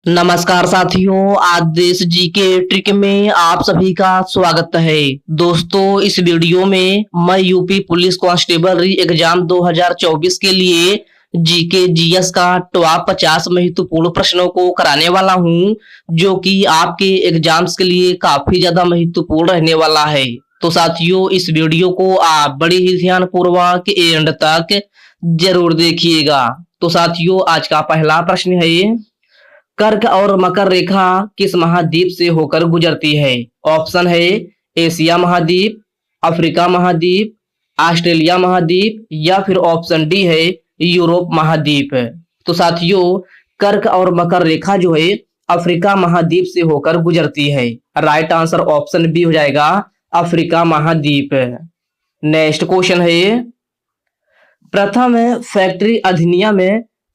नमस्कार साथियों, आज देश जी के ट्रिक में आप सभी का स्वागत है। दोस्तों, इस वीडियो में मैं यूपी पुलिस कांस्टेबल री एग्जाम 2024 के लिए जीके जीएस का टॉप 50 महत्वपूर्ण प्रश्नों को कराने वाला हूं, जो कि आपके एग्जाम्स के लिए काफी ज्यादा महत्वपूर्ण रहने वाला है। तो साथियों, इस वीडियो को आप बड़ी ही ध्यानपूर्वक एंड तक जरूर देखिएगा। तो साथियों, आज का पहला प्रश्न है, कर्क और मकर रेखा किस महाद्वीप से होकर गुजरती है? ऑप्शन है एशिया महाद्वीप, अफ्रीका महाद्वीप, ऑस्ट्रेलिया महाद्वीप या फिर ऑप्शन डी है यूरोप महाद्वीप। तो साथियों, कर्क और मकर रेखा जो है अफ्रीका महाद्वीप से होकर गुजरती है। राइट आंसर ऑप्शन बी हो जाएगा, अफ्रीका महाद्वीप। नेक्स्ट क्वेश्चन है, प्रथम फैक्ट्री अधिनियम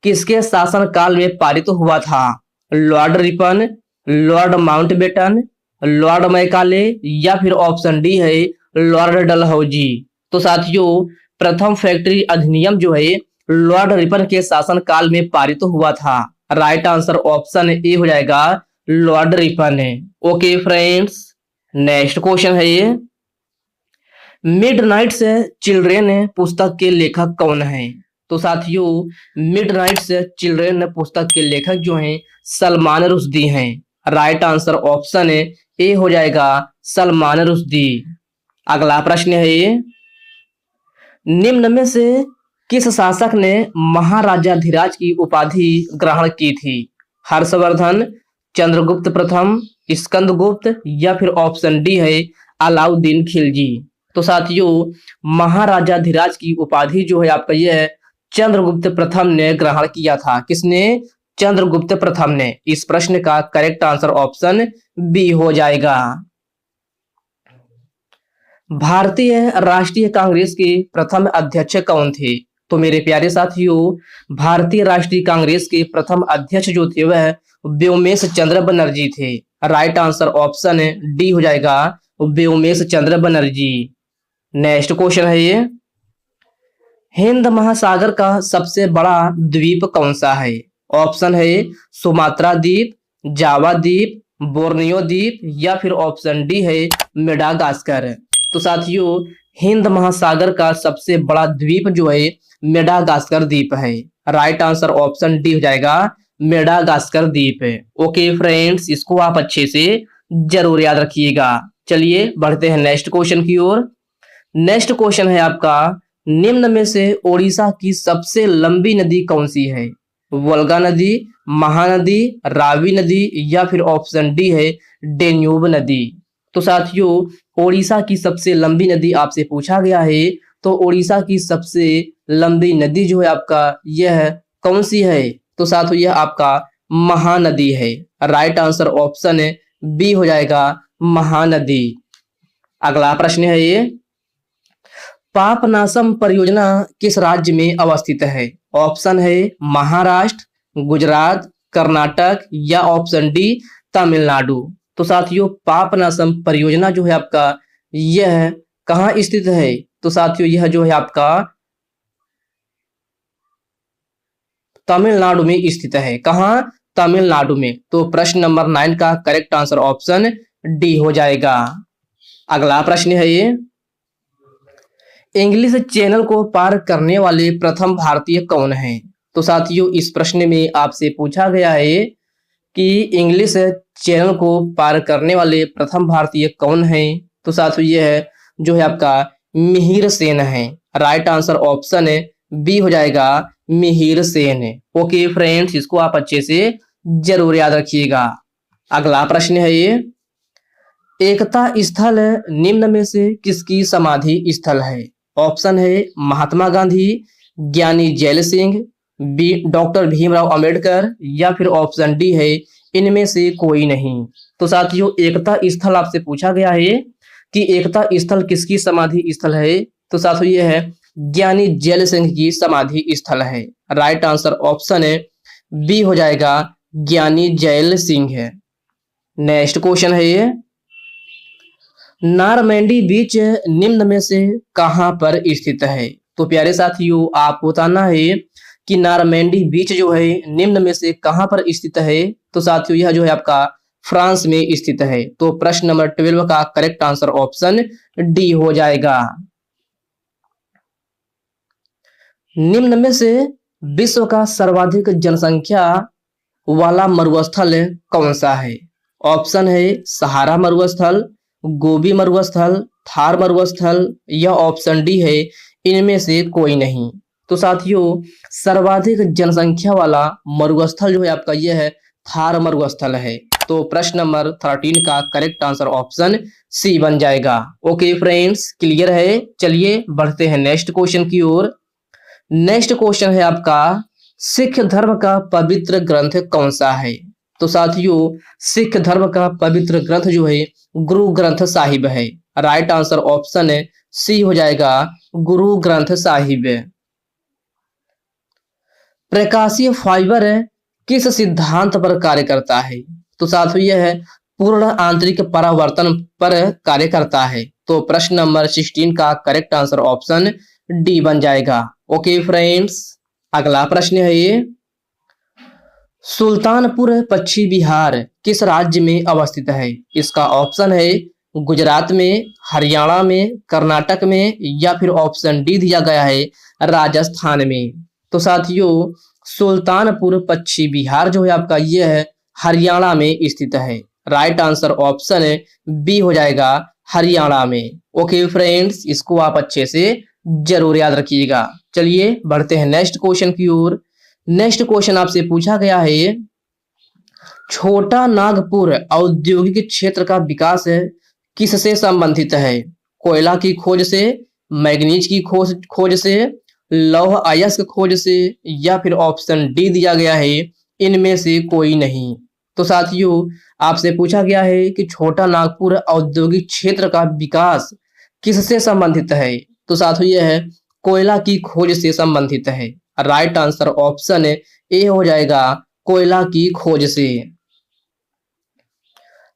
किसके शासन काल में पारित हुआ था? Lord Ripon, Lord Mountbatten, Lord Macaulay या फिर ऑप्शन डी है लॉर्ड डलहौजी। तो साथियों, प्रथम फैक्ट्री अधिनियम जो है लॉर्ड रिपन के शासन काल में पारित हुआ था। राइट आंसर ऑप्शन ए हो जाएगा, Lord Ripon. Okay friends, next question है ये, मिडनाइट्स चिल्ड्रेन पुस्तक के लेखक कौन है? तो साथियों, मिडनाइट्स चिल्ड्रेन पुस्तक के लेखक जो हैं सलमान रुश्दी हैं। राइट आंसर ऑप्शन ए हो जाएगा, सलमान रुश्दी। अगला प्रश्न है ये, निम्न में से किस शासक ने महाराजाधिराज की उपाधि ग्रहण की थी? हर्षवर्धन, चंद्रगुप्त प्रथम, स्कंदगुप्त या फिर ऑप्शन डी है अलाउद्दीन खिलजी। तो साथियों, महाराजाधिराज की उपाधि जो है आपका यह चंद्रगुप्त प्रथम ने ग्रहण किया था। किसने? चंद्रगुप्त प्रथम ने। इस प्रश्न का करेक्ट आंसर ऑप्शन बी हो जाएगा। भारतीय राष्ट्रीय कांग्रेस के प्रथम अध्यक्ष कौन थे? तो मेरे प्यारे साथियों, भारतीय राष्ट्रीय कांग्रेस के प्रथम अध्यक्ष जो थे वह व्योमेश चंद्र बनर्जी थे। राइट आंसर ऑप्शन डी हो जाएगा, व्योमेश चंद्र बनर्जी। नेक्स्ट क्वेश्चन है ये, हिंद महासागर का सबसे बड़ा द्वीप कौन सा है? ऑप्शन है सुमात्रा द्वीप, जावा द्वीप, बोर्नियो द्वीप या फिर ऑप्शन डी है मेडागास्कर। तो साथियों, हिंद महासागर का सबसे बड़ा द्वीप जो है मेडागास्कर द्वीप है। राइट आंसर ऑप्शन डी हो जाएगा, मेडागास्कर द्वीप। ओके फ्रेंड्स, इसको आप अच्छे से जरूर याद रखिएगा। चलिए बढ़ते हैं नेक्स्ट क्वेश्चन की ओर। नेक्स्ट क्वेश्चन है आपका, निम्न में से ओडिशा की सबसे लंबी नदी कौन सी है? वोल्गा नदी, महानदी, रावी नदी या फिर ऑप्शन डी है डेन्यूब नदी। तो साथियों, ओडिशा की सबसे लंबी नदी आपसे पूछा गया है, तो ओडिशा की सबसे लंबी नदी जो है आपका यह कौन सी है? तो साथियों, यह आपका महानदी है। राइट आंसर ऑप्शन बी हो जाएगा, महानदी। अगला प्रश्न है ये, पापनासम परियोजना किस राज्य में अवस्थित है? ऑप्शन है महाराष्ट्र, गुजरात, कर्नाटक या ऑप्शन डी तमिलनाडु। तो साथियों, पापनासम परियोजना जो है आपका यह कहाँ स्थित है? तो साथियों, यह जो है आपका तमिलनाडु में स्थित है। कहाँ? तमिलनाडु में। तो प्रश्न नंबर 9 का करेक्ट आंसर ऑप्शन डी हो जाएगा। अगला प्रश्न है ये, इंग्लिश चैनल को पार करने वाले प्रथम भारतीय कौन हैं? तो साथियों, इस प्रश्न में आपसे पूछा गया है कि इंग्लिश चैनल को पार करने वाले प्रथम भारतीय कौन हैं? तो साथियों, यह जो है आपका मिहिर सेन है। राइट आंसर ऑप्शन बी हो जाएगा, मिहिर सेन। ओके फ्रेंड्स, इसको आप अच्छे से जरूर याद रखिएगा। अगला प्रश्न है ये, एकता स्थल निम्न में से किसकी समाधि स्थल है? ऑप्शन है महात्मा गांधी, ज्ञानी जैल सिंह, बी डॉक्टर भीमराव अंबेडकर या फिर ऑप्शन डी है इनमें से कोई नहीं। तो साथियों, एकता स्थल आपसे पूछा गया है कि एकता स्थल किसकी समाधि स्थल है? तो साथियों, यह है ज्ञानी जैल सिंह की समाधि स्थल है। राइट आंसर ऑप्शन बी हो जाएगा, ज्ञानी जैल सिंह है। नेक्स्ट क्वेश्चन है ये, नारमेंडी बीच निम्न में से कहां पर स्थित है? तो प्यारे साथियों, आप बताना है कि नॉर्मैंडी बीच जो है निम्न में से कहां पर स्थित है? तो साथियों यह जो है आपका फ्रांस में स्थित है। तो प्रश्न नंबर 12 का करेक्ट आंसर ऑप्शन डी हो जाएगा। निम्न में से विश्व का सर्वाधिक जनसंख्या वाला मरुस्थल कौन सा है? ऑप्शन है सहारा मरुस्थल, गोबी मरुस्थल, थार मरुस्थल या ऑप्शन डी है इनमें से कोई नहीं। तो साथियों सर्वाधिक जनसंख्या वाला मरुस्थल जो है आपका यह है थार मरुस्थल है। तो प्रश्न नंबर 13 का करेक्ट आंसर ऑप्शन सी बन जाएगा। ओके फ्रेंड्स, क्लियर है। चलिए बढ़ते हैं नेक्स्ट क्वेश्चन की ओर। नेक्स्ट क्वेश्चन है आपका सिख धर्म का पवित्र ग्रंथ कौन सा है? तो साथियों सिख धर्म का पवित्र ग्रंथ जो है गुरु ग्रंथ साहिब है। राइट आंसर ऑप्शन है सी हो जाएगा, गुरु ग्रंथ साहिब। प्रकाशीय फाइबर किस सिद्धांत पर कार्य करता है? तो साथियों यह है पूर्ण आंतरिक परावर्तन पर कार्य करता है। तो प्रश्न नंबर 16 का करेक्ट आंसर ऑप्शन डी बन जाएगा। ओके फ्रेंड्स, अगला प्रश्न है ये, सुल्तानपुर पश्चिमी बिहार किस राज्य में अवस्थित है? इसका ऑप्शन है गुजरात में, हरियाणा में, कर्नाटक में या फिर ऑप्शन डी दिया गया है राजस्थान में। तो साथियों सुल्तानपुर पश्चिमी बिहार जो है आपका यह है हरियाणा में स्थित है। राइट आंसर ऑप्शन है बी हो जाएगा, हरियाणा में। ओके फ्रेंड्स, इसको आप अच्छे से जरूर याद रखिएगा। चलिए बढ़ते हैं नेक्स्ट क्वेश्चन की ओर। नेक्स्ट क्वेश्चन आपसे पूछा गया है छोटा नागपुर औद्योगिक क्षेत्र का विकास किससे संबंधित है? कोयला की खोज से, मैग्नीज की खोज से, लौह अयस्क खोज से या फिर ऑप्शन डी दिया गया है इनमें से कोई नहीं। तो साथियों आपसे पूछा गया है कि छोटा नागपुर औद्योगिक क्षेत्र का विकास किससे संबंधित है? तो साथियों यह है कोयला की खोज से संबंधित है। राइट आंसर ऑप्शन ए हो जाएगा, कोयला की खोज से।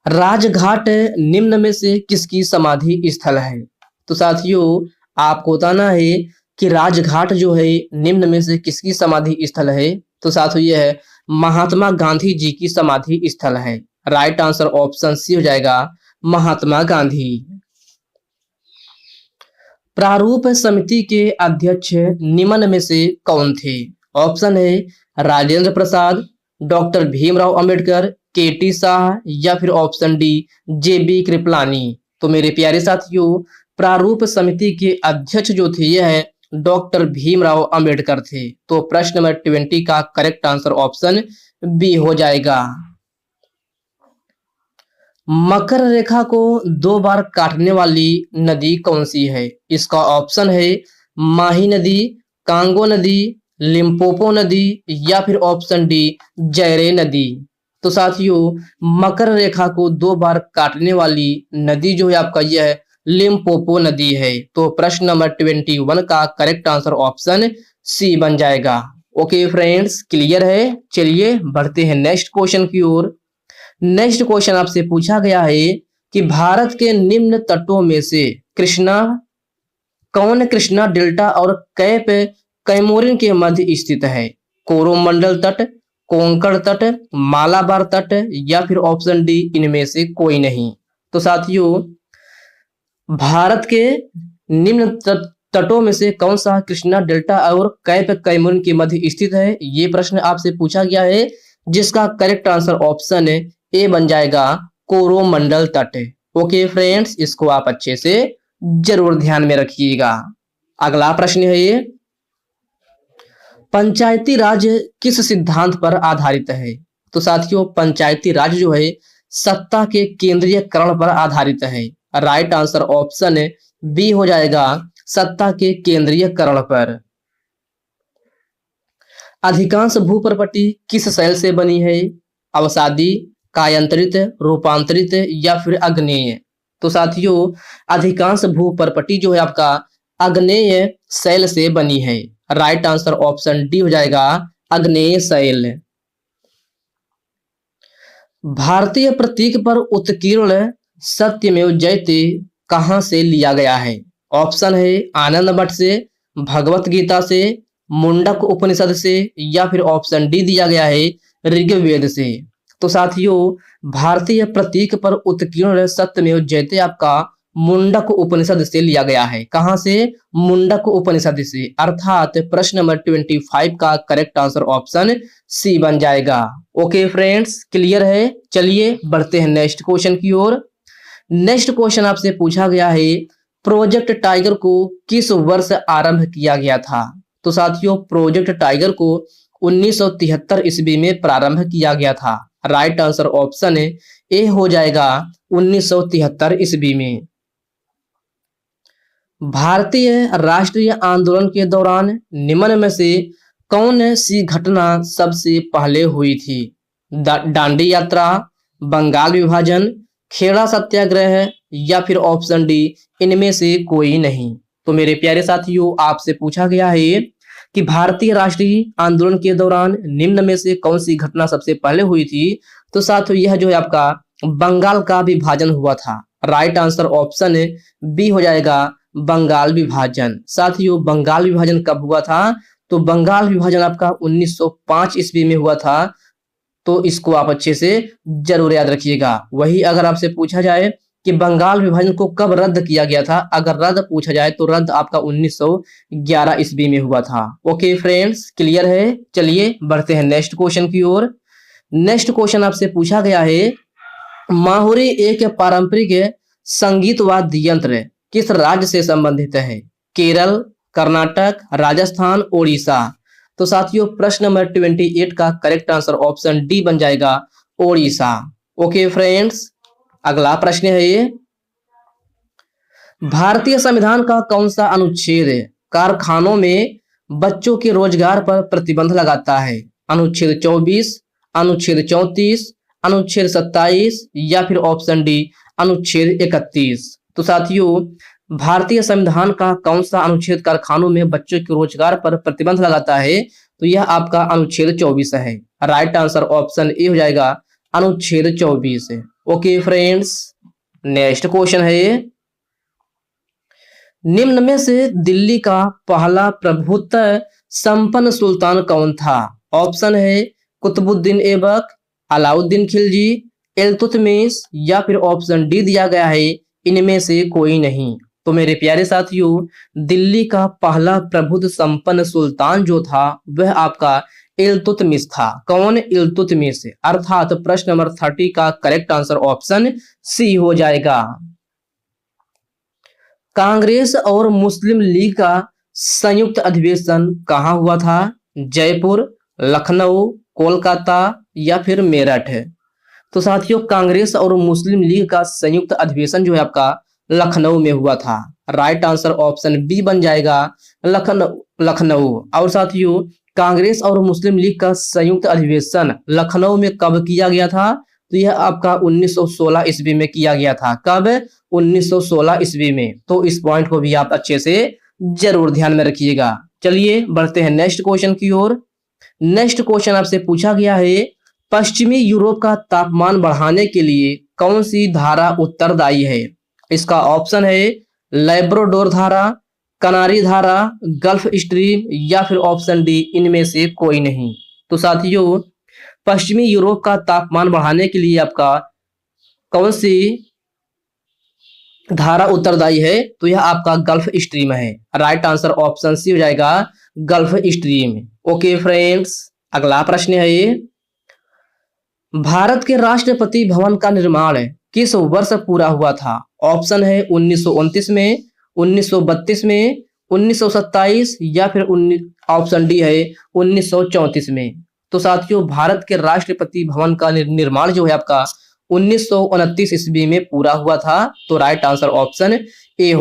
राजघाट निम्न में से किसकी समाधि स्थल है? तो साथियों आपको बताना है कि राजघाट जो है निम्न में से किसकी समाधि स्थल है? तो साथियों यह है महात्मा गांधी जी की समाधि स्थल है। राइट आंसर ऑप्शन सी हो जाएगा, महात्मा गांधी। प्रारूप समिति के अध्यक्ष निम्न में से कौन थे? ऑप्शन है राजेंद्र प्रसाद, डॉक्टर भीमराव अंबेडकर, केटी शाह या फिर ऑप्शन डी जेबी कृपलानी। तो मेरे प्यारे साथियों प्रारूप समिति के अध्यक्ष जो थे यह है डॉक्टर भीमराव अंबेडकर थे। तो प्रश्न नंबर 20 का करेक्ट आंसर ऑप्शन बी हो जाएगा। मकर रेखा को 2 बार काटने वाली नदी कौन सी है? इसका ऑप्शन है माही नदी, कांगो नदी, लिम्पोपो नदी या फिर ऑप्शन डी जयरे नदी। तो साथियों मकर रेखा को 2 बार काटने वाली नदी जो है आपका यह है लिम्पोपो नदी है। तो प्रश्न नंबर 21 का करेक्ट आंसर ऑप्शन सी बन जाएगा। ओके फ्रेंड्स, क्लियर है। चलिए बढ़ते हैं नेक्स्ट क्वेश्चन की ओर। नेक्स्ट क्वेश्चन आपसे पूछा गया है कि भारत के निम्न तटों में से कौन कृष्णा डेल्टा और कैप कैमोरिन के मध्य स्थित है? कोरोमंडल तट, कोंकण तट, मालाबार तट या फिर ऑप्शन डी इनमें से कोई नहीं। तो साथियों भारत के निम्न तटों में से कौन सा कृष्णा डेल्टा और कैप कैमोरिन के मध्य स्थित है? ये प्रश्न आपसे पूछा गया है जिसका करेक्ट आंसर ऑप्शन ए बन जाएगा, कोरोमंडल तट। ओके फ्रेंड्स, इसको आप अच्छे से जरूर ध्यान में रखिएगा। अगला प्रश्न है ये, पंचायती राज किस सिद्धांत पर आधारित है? तो साथियों पंचायती राज जो है सत्ता के केंद्रीयकरण पर आधारित है। राइट आंसर ऑप्शन बी हो जाएगा, सत्ता के केंद्रीयकरण पर। अधिकांश भूप्रपट्टी किस शैल से बनी है? अवसादी, कायांतरित, रूपांतरित या फिर अग्नेय। तो साथियों अधिकांश भूप्रपट्टी जो है आपका अग्नेय शैल से बनी है। राइट आंसर ऑप्शन डी हो जाएगा, अग्नेय शैल। भारतीय प्रतीक पर उत्कीर्ण सत्यमेव जयते कहां से लिया गया है? ऑप्शन है आनंद मठ से, भगवत गीता से, मुंडक उपनिषद से, या फिर ऑप्शन डी दिया गया है ऋग्वेद से। तो साथियों, भारतीय प्रतीक पर उत्कीर्ण सत्यमेव जयते आपका मुंडक उपनिषद से लिया गया है। कहां से? मुंडक उपनिषद से। अर्थात प्रश्न नंबर 25 का करेक्ट आंसर ऑप्शन सी बन जाएगा। ओके फ्रेंड्स, क्लियर है? चलिए बढ़ते हैं नेक्स्ट क्वेश्चन की ओर। नेक्स्ट क्वेश्चन आपसे पूछा गया है, प्रोजेक्ट टाइगर को किस वर्ष आरंभ किया गया था? तो साथियों, प्रोजेक्ट टाइगर को 1973 ईस्वी में प्रारंभ किया गया था। राइट आंसर ऑप्शन ए हो जाएगा 1973 ईस्वी में। भारतीय राष्ट्रीय आंदोलन के दौरान निम्न में से कौन सी घटना सबसे पहले हुई थी? दांडी यात्रा, बंगाल विभाजन, खेड़ा सत्याग्रह, या फिर ऑप्शन डी इनमें से कोई नहीं। तो मेरे प्यारे साथियों, आपसे पूछा गया है कि भारतीय राष्ट्रीय आंदोलन के दौरान निम्न में से कौन सी घटना सबसे पहले हुई थी? तो साथियों, यह जो है आपका बंगाल का विभाजन हुआ था। राइट आंसर ऑप्शन बी हो जाएगा बंगाल विभाजन। साथियों, बंगाल विभाजन कब हुआ था? तो बंगाल विभाजन आपका 1905 ईस्वी में हुआ था। तो इसको आप अच्छे से जरूर याद रखिएगा। वही अगर आपसे पूछा जाए कि बंगाल विभाजन को कब रद्द किया गया था, अगर रद्द पूछा जाए तो रद्द आपका 1911 ईस्वी में हुआ था। ओके फ्रेंड्स, क्लियर है? चलिए बढ़ते हैं नेक्स्ट क्वेश्चन की ओर। नेक्स्ट क्वेश्चन आपसे पूछा गया है, माहुरी एक पारंपरिक संगीत वाद्य यंत्र किस राज्य से संबंधित है? केरल, कर्नाटक, राजस्थान, ओडिशा। तो साथियों, प्रश्न नंबर 28 का करेक्ट आंसर ऑप्शन डी बन जाएगा ओडिशा। ओके फ्रेंड्स, अगला प्रश्न है ये, भारतीय संविधान का कौन सा अनुच्छेद कारखानों में बच्चों के रोजगार पर प्रतिबंध लगाता है? अनुच्छेद 24, अनुच्छेद 34, अनुच्छेद 27, या फिर ऑप्शन डी अनुच्छेद 31। तो साथियों, भारतीय संविधान का कौन सा अनुच्छेद कारखानों में बच्चों के रोजगार पर प्रतिबंध लगाता है? तो यह आपका अनुच्छेद 24 है। राइट आंसर ऑप्शन ए हो जाएगा अनुच्छेद 24। ओके फ्रेंड्स, नेक्स्ट क्वेश्चन है ये, निम्न में से दिल्ली का पहला प्रभुत्व संपन्न सुल्तान कौन था? ऑप्शन है कुतुबुद्दीन ऐबक, अलाउद्दीन खिलजी, इल्तुतमिश, या फिर ऑप्शन डी दिया गया है इनमें से कोई नहीं। तो मेरे प्यारे साथियों, दिल्ली का पहला प्रबुद्ध संपन्न सुल्तान जो था वह आपका इल्तुतमिश था। कौन? इल्तुतमिश। अर्थात प्रश्न नंबर 30 का करेक्ट आंसर ऑप्शन सी हो जाएगा। कांग्रेस और मुस्लिम लीग का संयुक्त अधिवेशन कहाँ हुआ था? जयपुर, लखनऊ, कोलकाता, या फिर मेरठ। तो साथियों, कांग्रेस और मुस्लिम लीग का संयुक्त अधिवेशन जो है आपका लखनऊ में हुआ था। राइट आंसर ऑप्शन बी बन जाएगा लखनऊ। और साथियों, कांग्रेस और मुस्लिम लीग का संयुक्त अधिवेशन लखनऊ में कब किया गया था? तो यह आपका 1916 ईस्वी में किया गया था। कब? 1916 ईस्वी में। तो इस पॉइंट को भी आप अच्छे से जरूर ध्यान में रखिएगा। चलिए बढ़ते हैं नेक्स्ट क्वेश्चन की ओर। नेक्स्ट क्वेश्चन आपसे पूछा गया है, पश्चिमी यूरोप का तापमान बढ़ाने के लिए कौन सी धारा उत्तरदायी है? इसका ऑप्शन है लैब्राडोर धारा, कनारी धारा, गल्फ स्ट्रीम, या फिर ऑप्शन डी इनमें से कोई नहीं। तो साथियों, पश्चिमी यूरोप का तापमान बढ़ाने के लिए आपका कौन सी धारा उत्तरदायी है? तो यह आपका गल्फ स्ट्रीम है। राइट आंसर ऑप्शन सी हो जाएगा गल्फ स्ट्रीम। ओके फ्रेंड्स, अगला प्रश्न है ये, भारत के राष्ट्रपति भवन का निर्माण किस वर्ष पूरा हुआ था? ऑप्शन है 1929 में, 1932 में, 1927, या फिर ऑप्शन डी है 1934 में। तो साथियों, भारत के राष्ट्रपति भवन का निर्माण जो है आपका 1929 ईस्वी में पूरा हुआ था। तो राइट आंसर ऑप्शन ए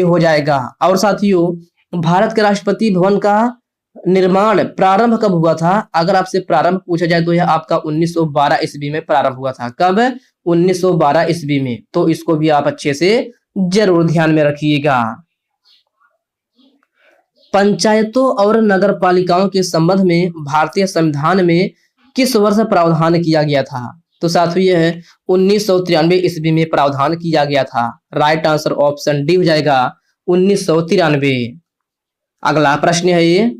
हो जाएगा। और साथियों, भारत के राष्ट्रपति भवन का निर्माण प्रारंभ कब हुआ था? अगर आपसे प्रारंभ पूछा जाए तो यह आपका 1912 ईस्वी में प्रारंभ हुआ था। कब? 1912 ईस्वी में। तो इसको भी आप अच्छे से जरूर ध्यान में रखिएगा। पंचायतों और नगर पालिकाओं के संबंध में भारतीय संविधान में किस वर्ष प्रावधान किया गया था? तो साथियों, यह 1993 ईस्वी में प्रावधान किया गया था। राइट आंसर ऑप्शन डी हो जाएगा 1993। अगला प्रश्न है ये,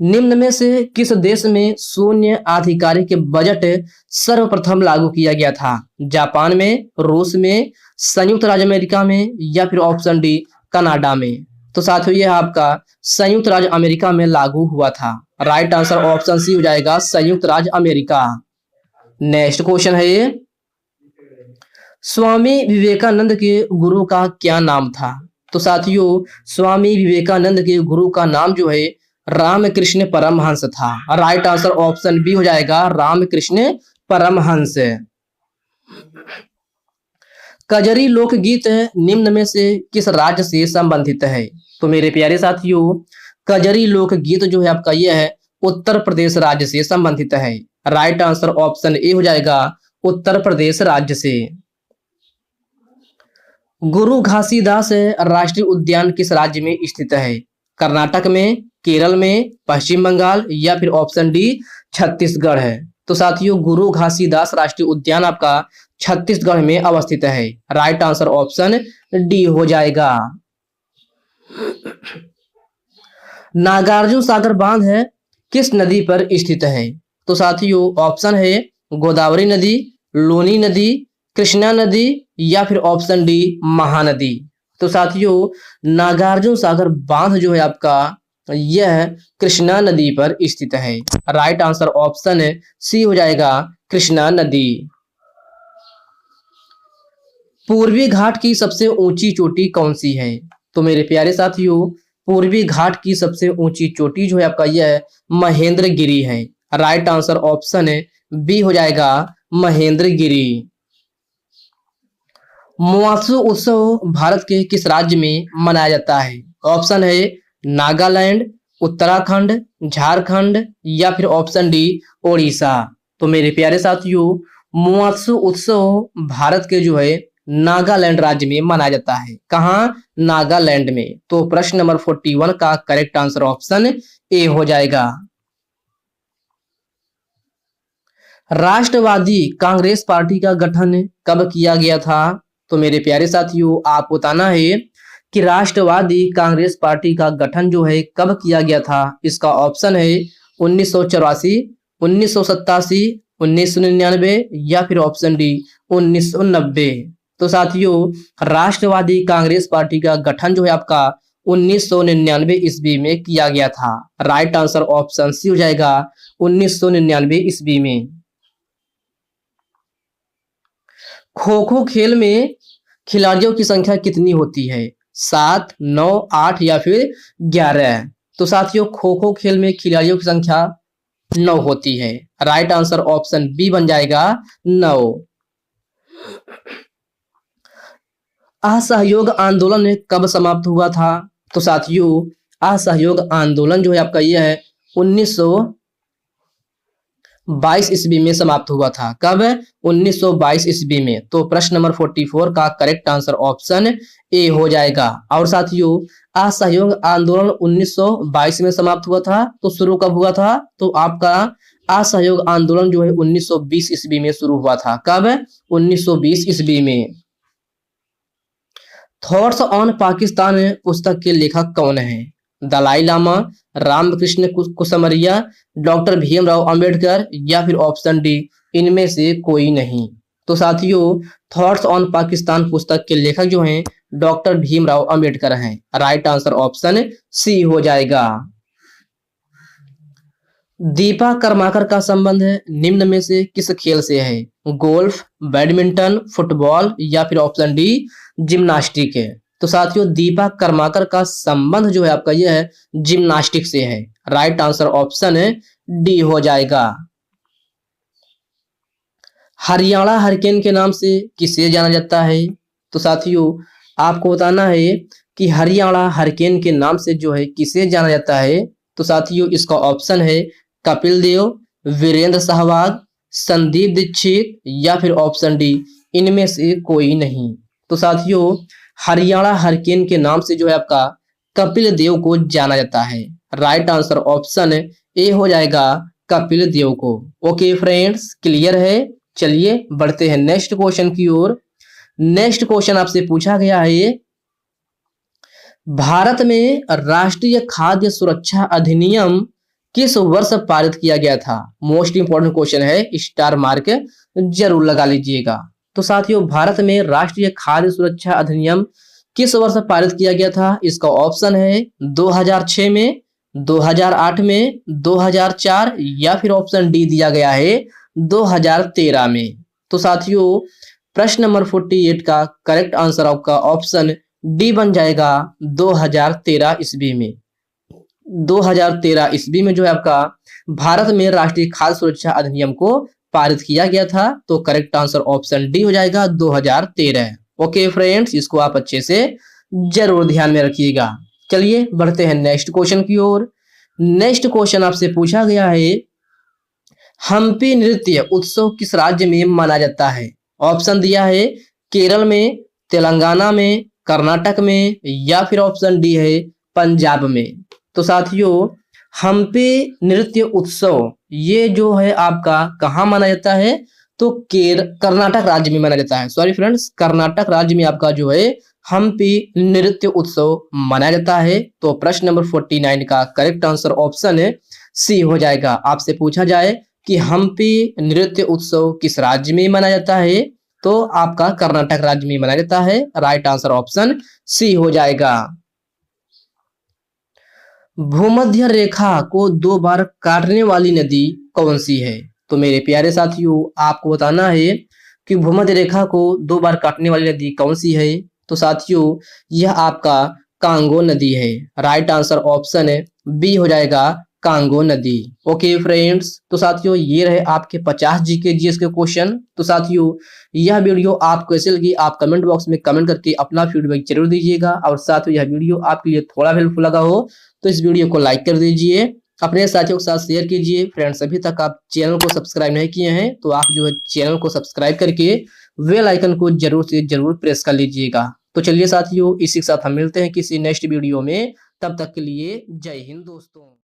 निम्न में से किस देश में शून्य आधिकारिक बजट सर्वप्रथम लागू किया गया था? जापान में, रूस में, संयुक्त राज्य अमेरिका में या फिर ऑप्शन डी कनाडा में। तो साथियों यह आपका संयुक्त राज्य अमेरिका में लागू हुआ था। राइट आंसर ऑप्शन सी हो जाएगा, संयुक्त राज्य अमेरिका। नेक्स्ट क्वेश्चन है ये, स्वामी विवेकानंद के गुरु का क्या नाम था? तो साथियों स्वामी विवेकानंद के गुरु का नाम जो है रामकृष्ण परमहंस था। राइट आंसर ऑप्शन बी हो जाएगा, रामकृष्ण परमहंस। कजरी लोकगीत निम्न में से किस राज्य से संबंधित है? तो मेरे प्यारे साथियों कजरी लोकगीत जो है आपका यह है उत्तर प्रदेश राज्य से संबंधित है। राइट आंसर ऑप्शन ए हो जाएगा, उत्तर प्रदेश राज्य से। गुरु घासीदास राष्ट्रीय उद्यान किस राज्य में स्थित है? कर्नाटक में, केरल में, पश्चिम बंगाल या फिर ऑप्शन डी छत्तीसगढ़ है। तो साथियों गुरु घासीदास राष्ट्रीय उद्यान आपका छत्तीसगढ़ में अवस्थित है। राइट आंसर ऑप्शन डी हो जाएगा। नागार्जुन सागर बांध है किस नदी पर स्थित है? तो साथियों ऑप्शन है गोदावरी नदी, लूनी नदी, कृष्णा नदी या फिर ऑप्शन डी महानदी। तो साथियों नागार्जुन सागर बांध जो है आपका यह कृष्णा नदी पर स्थित है। राइट आंसर ऑप्शन सी हो जाएगा, कृष्णा नदी। पूर्वी घाट की सबसे ऊंची चोटी कौन सी है? तो मेरे प्यारे साथियों पूर्वी घाट की सबसे ऊंची चोटी जो है आपका यह महेंद्रगिरी है। राइट आंसर ऑप्शन बी हो जाएगा, महेंद्रगिरी। मुआसू उत्सव भारत के किस राज्य में मनाया जाता है? ऑप्शन है नागालैंड, उत्तराखंड, झारखंड या फिर ऑप्शन डी ओडिशा। तो मेरे प्यारे साथियों मुआसू उत्सव भारत के जो है नागालैंड राज्य में मनाया जाता है। कहाँ? नागालैंड में। तो प्रश्न नंबर 41 का करेक्ट आंसर ऑप्शन ए हो जाएगा। राष्ट्रवादी कांग्रेस पार्टी का गठन कब किया गया था? तो मेरे प्यारे साथियों आप बताना है कि राष्ट्रवादी कांग्रेस पार्टी का गठन जो है कब किया गया था। इसका ऑप्शन है 1984, 1987, 1999 या फिर ऑप्शन डी 1990। तो साथियों राष्ट्रवादी कांग्रेस पार्टी का गठन जो है आपका 1999 ईस्वी में किया गया था। राइट आंसर ऑप्शन सी हो जाएगा, 1999 ईस्वी में। खो खो खेल में खिलाड़ियों की संख्या कितनी होती है? 7, 9, 8 या फिर 11। तो साथियों खो खो खेल में खिलाड़ियों की संख्या 9 होती है। राइट आंसर ऑप्शन बी बन जाएगा, 9। असहयोग आंदोलन कब समाप्त हुआ था? तो साथियों असहयोग आंदोलन जो है आपका यह है 1922 ईस्वी में समाप्त हुआ था। कब? 1922 ईस्वी में। तो प्रश्न नंबर 44 का करेक्ट आंसर ऑप्शन ए हो जाएगा। और साथियों असहयोग आंदोलन 1922 में समाप्त हुआ था। तो शुरू कब हुआ था? तो आपका असहयोग आंदोलन जो है 1920 ईस्वी में शुरू हुआ था। कब? 1920 ईस्वी में। थॉट्स ऑन पाकिस्तान पुस्तक के लेखक कौन है? दलाई लामा, रामकृष्ण कुसमरिया, डॉक्टर भीमराव अंबेडकर या फिर ऑप्शन डी इनमें से कोई नहीं। तो साथियों थॉट्स ऑन पाकिस्तान पुस्तक के लेखक जो हैं डॉक्टर भीमराव अंबेडकर हैं। राइट आंसर ऑप्शन सी हो जाएगा। दीपा कर्माकर का संबंध निम्न में से किस खेल से है? गोल्फ, बैडमिंटन, फुटबॉल या फिर ऑप्शन डी जिम्नास्टिक है। तो साथियों दीपा कर्माकर का संबंध जो है आपका यह है जिम्नास्टिक से है। राइट आंसर ऑप्शन डी हो जाएगा। हरियाणा हरिकेन के नाम से किसे जाना जाता है? तो साथियों आपको बताना है कि हरियाणा हरिकेन के नाम से जो है किसे जाना जाता है। तो साथियों इसका ऑप्शन है कपिल देव, वीरेंद्र सहवाग, संदीप दीक्षित या फिर ऑप्शन डी इनमें से कोई नहीं। तो साथियों हरियाणा हरिकेन के नाम से जो है आपका कपिल देव को जाना जाता है। राइट आंसर ऑप्शन ए हो जाएगा, कपिल देव को। ओके फ्रेंड्स क्लियर है। चलिए बढ़ते हैं नेक्स्ट क्वेश्चन की ओर। नेक्स्ट क्वेश्चन आपसे पूछा गया है भारत में राष्ट्रीय खाद्य सुरक्षा अधिनियम किस वर्ष पारित किया गया था? मोस्ट इंपॉर्टेंट क्वेश्चन है, स्टार मार्क जरूर लगा लीजिएगा। तो साथियों, भारत में राष्ट्रीय खाद्य सुरक्षा अधिनियम किस वर्ष पारित किया गया था? इसका ऑप्शन है 2006 में, 2008 में, 2004 या फिर ऑप्शन डी दिया गया है 2013 में। तो साथियों, प्रश्न नंबर 48 का करेक्ट आंसर आपका ऑप्शन डी बन जाएगा 2013 ईस्वी में। 2013 ईस्वी में जो है आपका भारत में राष्ट्रीय खाद्य सुरक्षा अधिनियम को पारित किया गया था। तो करेक्ट आंसर ऑप्शन डी हो जाएगा 2013। ओके फ्रेंड्स, इसको आप अच्छे से जरूर ध्यान में रखिएगा। चलिए बढ़ते हैं नेक्स्ट क्वेश्चन की ओर। नेक्स्ट क्वेश्चन आपसे पूछा गया है, हम्पी नृत्य उत्सव किस राज्य में मनाया जाता है? ऑप्शन दिया है केरल में, तेलंगाना में, कर्नाटक में या फिर ऑप्शन डी है पंजाब में। तो साथियों, हम्पी नृत्य उत्सव ये जो है आपका कहाँ मनाया जाता है? तो कर्नाटक राज्य में मनाया जाता है। सॉरी फ्रेंड्स, कर्नाटक राज्य में आपका जो है हम्पी नृत्य उत्सव मनाया जाता है। तो प्रश्न नंबर 49 का करेक्ट आंसर ऑप्शन सी हो जाएगा। आपसे पूछा जाए कि हम्पी नृत्य उत्सव किस राज्य में मनाया जाता है, तो आपका कर्नाटक राज्य में मनाया जाता है। राइट आंसर ऑप्शन सी हो जाएगा। भूमध्य रेखा को 2 बार काटने वाली नदी कौन सी है? तो मेरे प्यारे साथियों, आपको बताना है कि भूमध्य रेखा को 2 बार काटने वाली नदी कौन सी है। तो साथियों, यह आपका कांगो नदी है। राइट आंसर ऑप्शन बी हो जाएगा, कांगो नदी। ओके फ्रेंड्स, तो साथियों ये रहे आपके 50 जीके जीएस के क्वेश्चन। तो साथियों, यह वीडियो आपको कैसे लगी आप कमेंट बॉक्स में कमेंट करके अपना फीडबैक जरूर दीजिएगा। और साथियों, यह वीडियो आपके लिए थोड़ा हेल्पफुल लगा हो तो इस वीडियो को लाइक कर दीजिए, अपने साथियों के साथ शेयर कीजिए। फ्रेंड्स, अभी तक आप चैनल को सब्सक्राइब नहीं किए हैं तो आप जो है चैनल को सब्सक्राइब करके बेल आइकन को जरूर से जरूर प्रेस कर लीजिएगा। तो चलिए साथियों, इसी के साथ हम मिलते हैं किसी नेक्स्ट वीडियो में। तब तक के लिए जय हिंद दोस्तों।